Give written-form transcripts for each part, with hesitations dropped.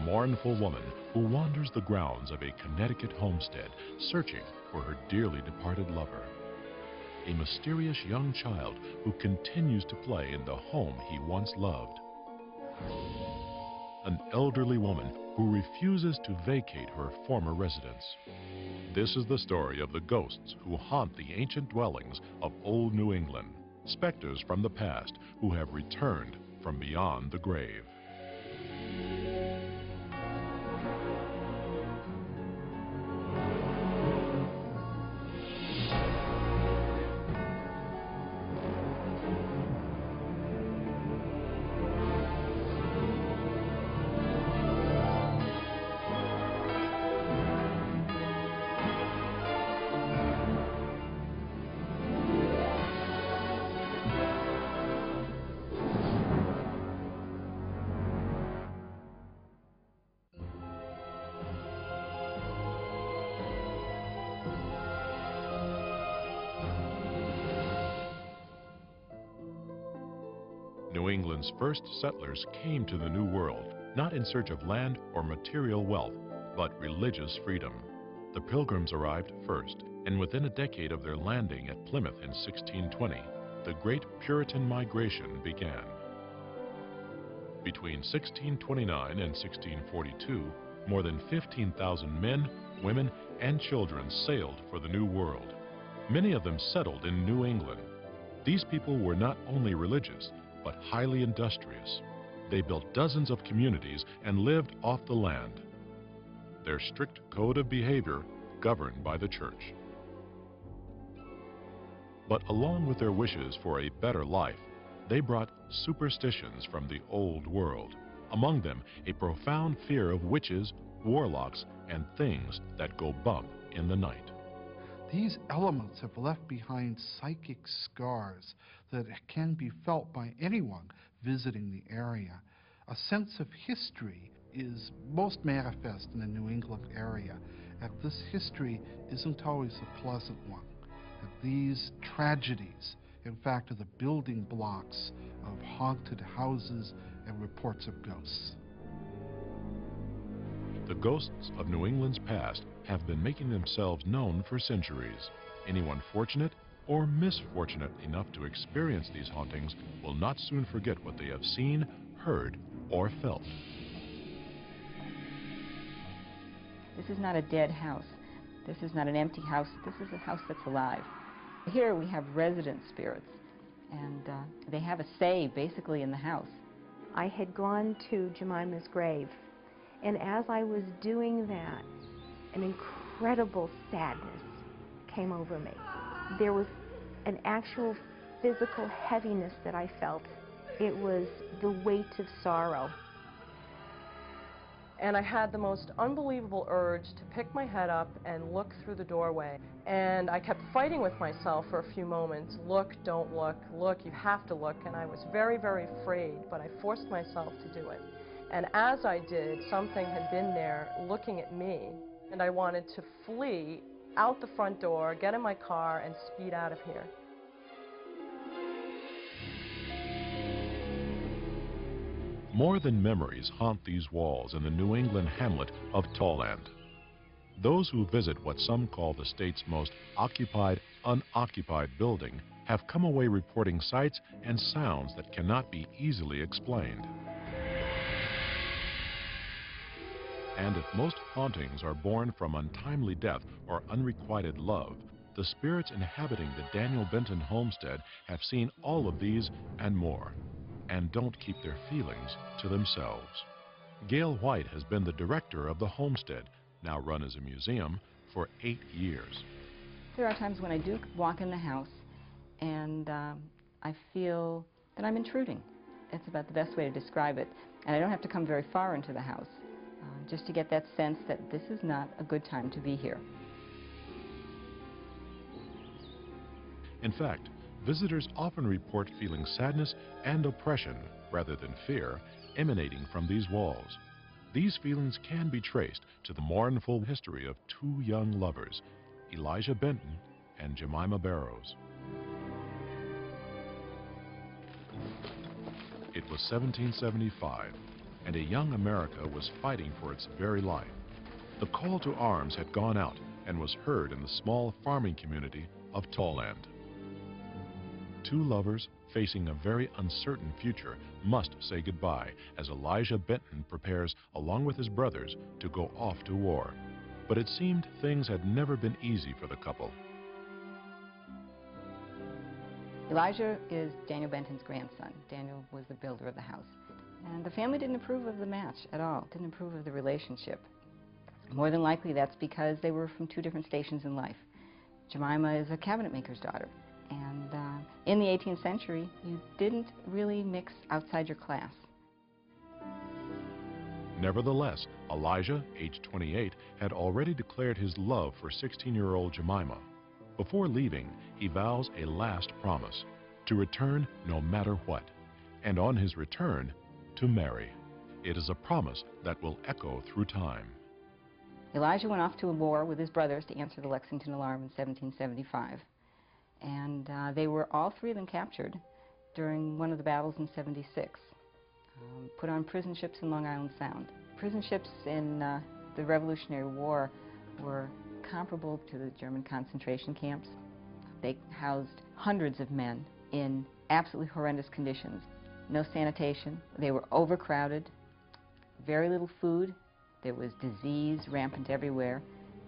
mournful woman who wanders the grounds of a Connecticut homestead searching for her dearly departed lover. A mysterious young child who continues to play in the home he once loved. An elderly woman who refuses to vacate her former residence. This is the story of the ghosts who haunt the ancient dwellings of old New England, specters from the past who have returned from beyond the grave. New England's first settlers came to the New World not in search of land or material wealth, but religious freedom. The Pilgrims arrived first, and within a decade of their landing at Plymouth in 1620, the Great Puritan Migration began. Between 1629 and 1642, more than 15,000 men, women, and children sailed for the New World. Many of them settled in New England. These people were not only religious, but highly industrious. They built dozens of communities and lived off the land. Their strict code of behavior governed by the church. But along with their wishes for a better life, they brought superstitions from the old world. Among them, a profound fear of witches, warlocks, and things that go bump in the night. These elements have left behind psychic scars that can be felt by anyone visiting the area. A sense of history is most manifest in the New England area, and this history isn't always a pleasant one. And these tragedies, in fact, are the building blocks of haunted houses and reports of ghosts. The ghosts of New England's past have been making themselves known for centuries. Anyone fortunate or misfortunate enough to experience these hauntings will not soon forget what they have seen, heard, or felt. This is not a dead house. This is not an empty house. This is a house that's alive. Here we have resident spirits, and they have a say basically in the house. I had gone to Jemima's grave, and as I was doing that, an incredible sadness came over me. There was an actual physical heaviness that I felt. It was the weight of sorrow. And I had the most unbelievable urge to pick my head up and look through the doorway. And I kept fighting with myself for a few moments. Look, don't look, look, you have to look. And I was very, very afraid, but I forced myself to do it. And as I did, something had been there looking at me, and I wanted to flee out the front door, get in my car, and speed out of here. More than memories haunt these walls in the New England hamlet of Tolland. Those who visit what some call the state's most occupied, unoccupied building have come away reporting sights and sounds that cannot be easily explained. And if most hauntings are born from untimely death or unrequited love, the spirits inhabiting the Daniel Benton homestead have seen all of these and more, and don't keep their feelings to themselves. Gail White has been the director of the homestead, now run as a museum, for 8 years. There are times when I do walk in the house and I feel that I'm intruding. It's about the best way to describe it. And I don't have to come very far into the house just to get that sense that this is not a good time to be here. In fact, visitors often report feeling sadness and oppression, rather than fear, emanating from these walls. These feelings can be traced to the mournful history of two young lovers, Elijah Benton and Jemima Barrows. It was 1775. and a young America was fighting for its very life. The call to arms had gone out and was heard in the small farming community of Tallland. Two lovers facing a very uncertain future must say goodbye as Elijah Benton prepares, along with his brothers, to go off to war. But it seemed things had never been easy for the couple. Elijah is Daniel Benton's grandson. Daniel was the builder of the house. And the family didn't approve of the match at all, didn't approve of the relationship. More than likely that's because they were from two different stations in life. Jemima is a cabinet maker's daughter. And in the 18th century, you didn't really mix outside your class. Nevertheless, Elijah, age 28, had already declared his love for 16-year-old Jemima. Before leaving, he vows a last promise, to return no matter what, and on his return, to marry. It is a promise that will echo through time. Elijah went off to a war with his brothers to answer the Lexington Alarm in 1775. And they were, all three of them, captured during one of the battles in '76, put on prison ships in Long Island Sound. Prison ships in the Revolutionary War were comparable to the German concentration camps. They housed hundreds of men in absolutely horrendous conditions. No sanitation. They were overcrowded, very little food. There was disease rampant everywhere.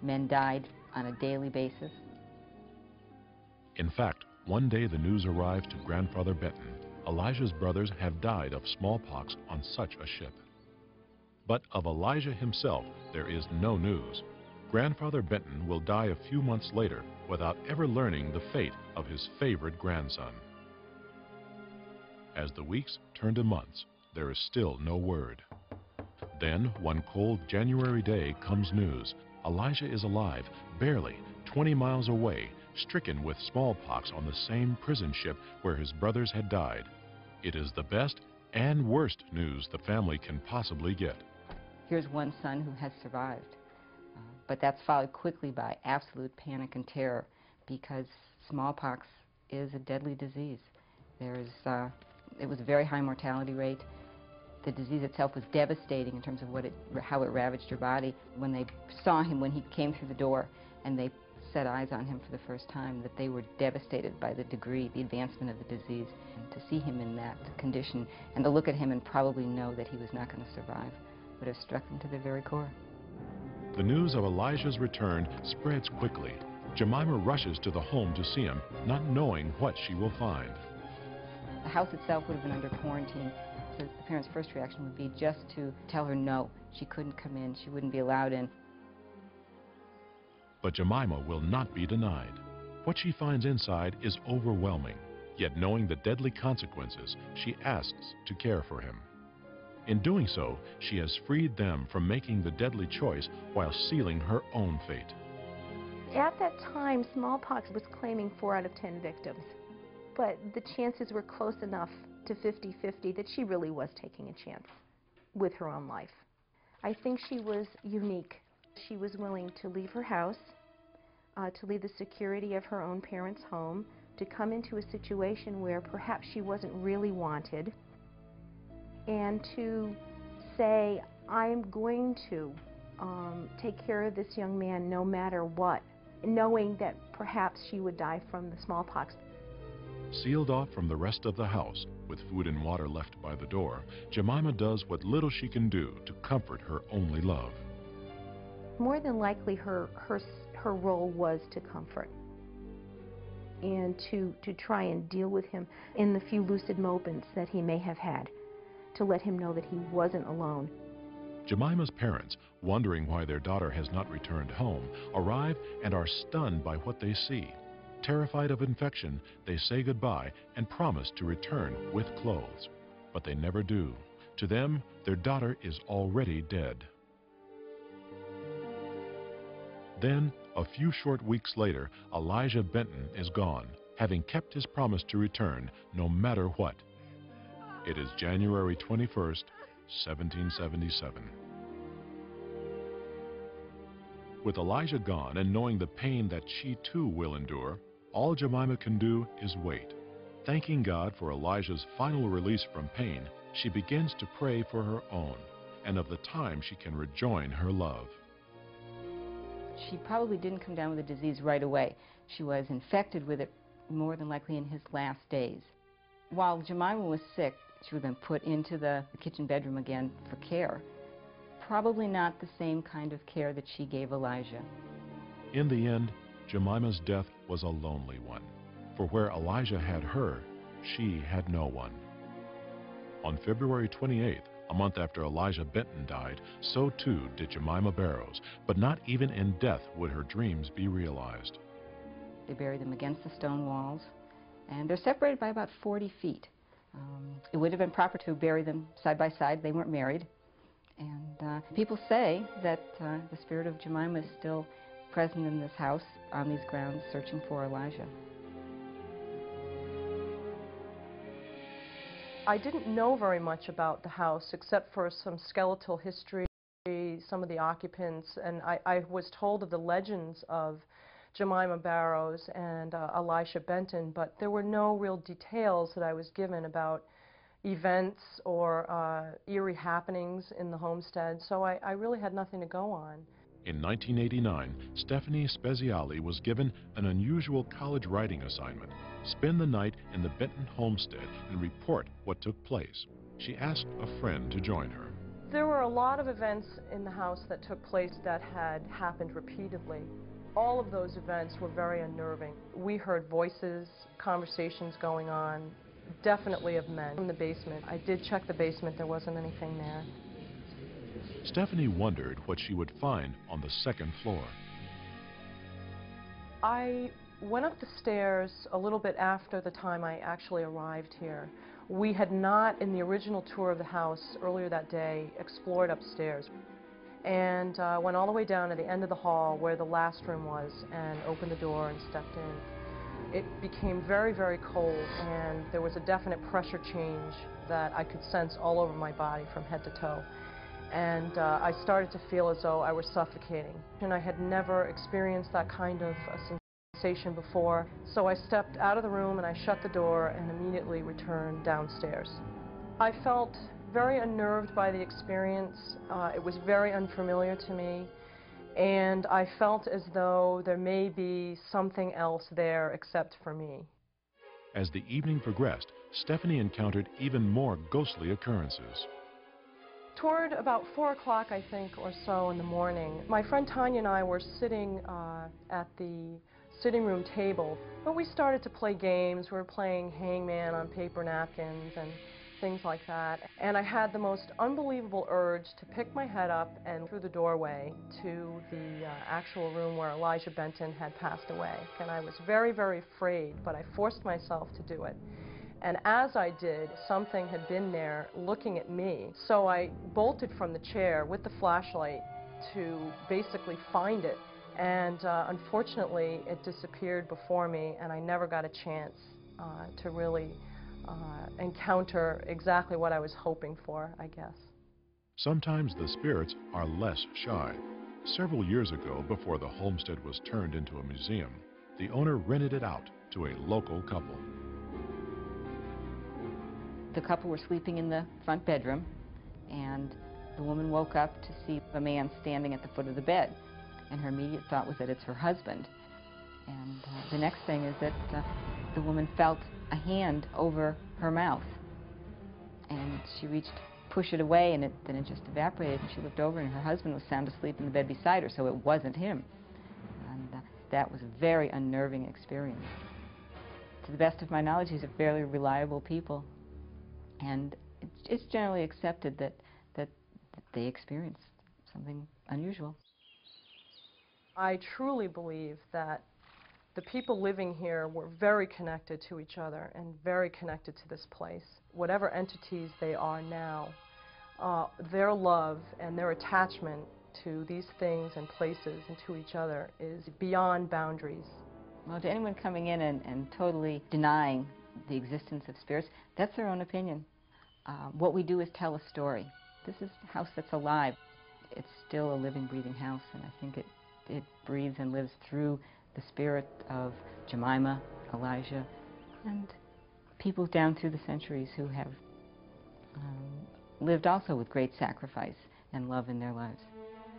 Men died on a daily basis. In fact, one day the news arrived to Grandfather Benton. Elijah's brothers have died of smallpox on such a ship. But of Elijah himself, there is no news. Grandfather Benton will die a few months later without ever learning the fate of his favorite grandson. As the weeks turn to months, there is still no word. Then, one cold January day comes news. Elijah is alive, barely 20 miles away, stricken with smallpox on the same prison ship where his brothers had died. It is the best and worst news the family can possibly get. Here's one son who has survived, but that's followed quickly by absolute panic and terror because smallpox is a deadly disease. It was a very high mortality rate. The disease itself was devastating in terms of how it ravaged your body. When they saw him, when he came through the door, and they set eyes on him for the first time, that they were devastated by the degree, the advancement of the disease. And to see him in that condition and to look at him and probably know that he was not going to survive would have struck them to their very core. The news of Elijah's return spreads quickly. Jemima rushes to the home to see him, not knowing what she will find. The house itself would have been under quarantine, so the parents' first reaction would be just to tell her no, she couldn't come in, she wouldn't be allowed in. But Jemima will not be denied. What she finds inside is overwhelming, yet knowing the deadly consequences, she asks to care for him. In doing so, she has freed them from making the deadly choice while sealing her own fate. At that time, smallpox was claiming 4 out of 10 victims, but the chances were close enough to 50-50 that she really was taking a chance with her own life. I think she was unique. She was willing to leave her house, to leave the security of her own parents' home, to come into a situation where perhaps she wasn't really wanted, and to say, I'm going to take care of this young man no matter what, knowing that perhaps she would die from the smallpox. Sealed off from the rest of the house, with food and water left by the door, Jemima does what little she can do to comfort her only love. More than likely, her role was to comfort and to try and deal with him in the few lucid moments that he may have had, to let him know that he wasn't alone. Jemima's parents, wondering why their daughter has not returned home, arrive and are stunned by what they see. Terrified of infection, they say goodbye and promise to return with clothes. But they never do. To them, their daughter is already dead. Then, a few short weeks later, Elijah Benton is gone, having kept his promise to return no matter what. It is January 21st, 1777. With Elijah gone and knowing the pain that she too will endure, all Jemima can do is wait, thanking God for Elijah's final release from pain she begins to pray for her own and of the time she can rejoin her love. She probably didn't come down with the disease right away. She was infected with it more than likely in his last days. While Jemima was sick, she would have been put into the kitchen bedroom again for care. Probably not the same kind of care that she gave Elijah. In the end, Jemima's death was a lonely one, for where Elijah had her, she had no one. On February 28th, a month after Elijah Benton died, so too did Jemima Barrows, but not even in death would her dreams be realized. They buried them against the stone walls, and they're separated by about 40 feet. It would have been proper to bury them side by side. They weren't married. And people say that the spirit of Jemima is still present in this house on these grounds, searching for Elijah. I didn't know very much about the house except for some skeletal history, some of the occupants, and I was told of the legends of Jemima Barrows and Elisha Benton, but there were no real details that I was given about events or eerie happenings in the homestead, so I really had nothing to go on. In 1989, Stephanie Speziali was given an unusual college writing assignment: spend the night in the Benton homestead and report what took place. She asked a friend to join her. There were a lot of events in the house that took place that had happened repeatedly. All of those events were very unnerving. We heard voices, conversations going on, definitely of men. From the basement, I did check the basement, there wasn't anything there. Stephanie wondered what she would find on the second floor. I went up the stairs a little bit after the time I actually arrived here. We had not, in the original tour of the house earlier that day, explored upstairs. And went all the way down to the end of the hall where the last room was and opened the door and stepped in. It became very, very cold, and there was a definite pressure change that I could sense all over my body from head to toe. And I started to feel as though I was suffocating. And I had never experienced that kind of a sensation before. So I stepped out of the room and I shut the door and immediately returned downstairs. I felt very unnerved by the experience. It was very unfamiliar to me, and I felt as though there may be something else there except for me. As the evening progressed, Stephanie encountered even more ghostly occurrences. Toward about 4 o'clock, I think, or so in the morning, my friend Tanya and I were sitting at the sitting room table, but we started to play games. We were playing hangman on paper napkins and things like that. And I had the most unbelievable urge to pick my head up and through the doorway to the actual room where Elijah Benton had passed away. And I was very, very afraid, but I forced myself to do it. And as I did, something had been there looking at me. So I bolted from the chair with the flashlight to basically find it. And unfortunately, it disappeared before me, and I never got a chance to really encounter exactly what I was hoping for, I guess. Sometimes the spirits are less shy. Several years ago, before the homestead was turned into a museum, the owner rented it out to a local couple. The couple were sleeping in the front bedroom, and the woman woke up to see a man standing at the foot of the bed, and her immediate thought was that it's her husband. And the next thing is that the woman felt a hand over her mouth, and she reached to push it away, and then it just evaporated, and she looked over, and her husband was sound asleep in the bed beside her, so it wasn't him. And that was a very unnerving experience. To the best of my knowledge, these are fairly reliable people, and it's generally accepted that they experienced something unusual. I truly believe that the people living here were very connected to each other and very connected to this place. Whatever entities they are now, their love and their attachment to these things and places and to each other is beyond boundaries. Well, to anyone coming in and totally denying the existence of spirits, that's their own opinion. What we do is tell a story. This is a house that's alive. It's still a living, breathing house, and I think it breathes and lives through the spirit of Jemima, Elijah, and people down through the centuries who have lived also with great sacrifice and love in their lives.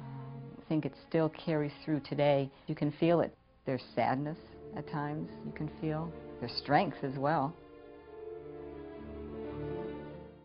I think it still carries through today. You can feel it. There's sadness at times you can feel. There's strength as well.